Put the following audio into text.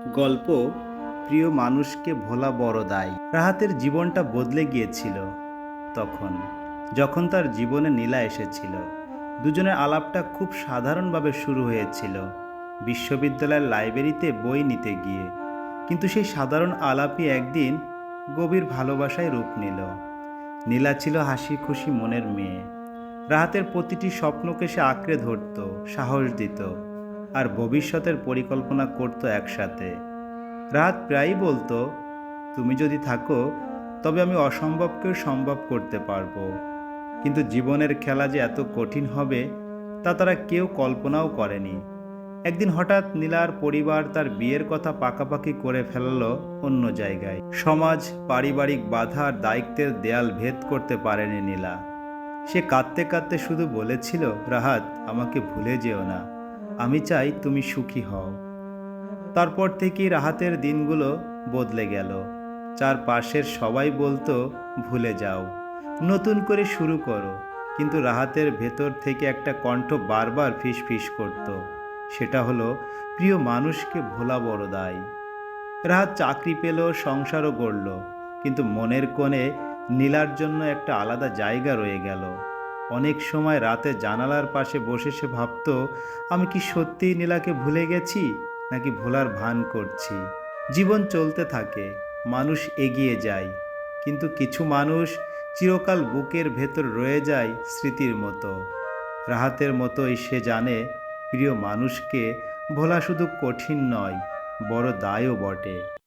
গল্প প্রিয় মানুষকে ভোলা বড় দায়। রাহাতের জীবনটা বদলে গিয়েছিল তখন, যখন তার জীবনে নীলা এসেছিল। দুজনের আলাপটা খুব সাধারণভাবে শুরু হয়েছিল, বিশ্ববিদ্যালয়ের লাইব্রেরিতে বই নিতে গিয়ে। কিন্তু সেই সাধারণ আলাপই একদিন গভীর ভালোবাসায় রূপ নিল। নীলা ছিল হাসি খুশি মনের মেয়ে। রাহাতের প্রতিটি স্বপ্নকে সে আঁকড়ে ধরত, সাহস দিত, আর ভবিষ্যতের পরিকল্পনা করত একসাথে। রাহাত প্রায়ই বলতো, তুমি যদি থাকো তবে আমি অসম্ভবকেও সম্ভব করতে পারবো। কিন্তু জীবনের খেলা যে এত কঠিন হবে তা তারা কেউ কল্পনাও করেনি। একদিন হঠাৎ নীলার পরিবার তার বিয়ের কথা পাকাপাকি করে ফেলল অন্য জায়গায়। সমাজ, পারিবারিক বাধা আর দায়িত্বের দেয়াল ভেদ করতে পারেনি নীলা। সে কাঁদতে কাঁদতে শুধু বলেছিল, রাহাত, আমাকে ভুলে যেও না, আমি চাই তুমি সুখী হও। তারপর থেকেই রাহাতের দিনগুলো বদলে গেল। চারপাশের সবাই বলতো, ভুলে যাও, নতুন করে শুরু করো। কিন্তু রাহাতের ভেতর থেকে একটা কণ্ঠ বারবার ফিসফিস করত, সেটা হলো, প্রিয় মানুষকে ভোলা বড় দায়। রাহাত চাকরি পেল, সংসারও গড়ল, কিন্তু মনের কোণে নীলার জন্য একটা আলাদা জায়গা রয়ে গেল। অনেক সময় রাতে জানালার পাশে বসে সে ভাবত, আমি কি সত্যিই নীলাকে ভুলে গেছি, নাকি ভোলার ভান করছি। জীবন চলতে থাকে, মানুষ এগিয়ে যায়, কিন্তু কিছু মানুষ চিরকাল বুকের ভেতর রয়ে যায় স্মৃতির মতো। রাহাতের মতোই সে জানে, প্রিয় মানুষকে ভোলা শুধু কঠিন নয়, বড় দায়ও বটে।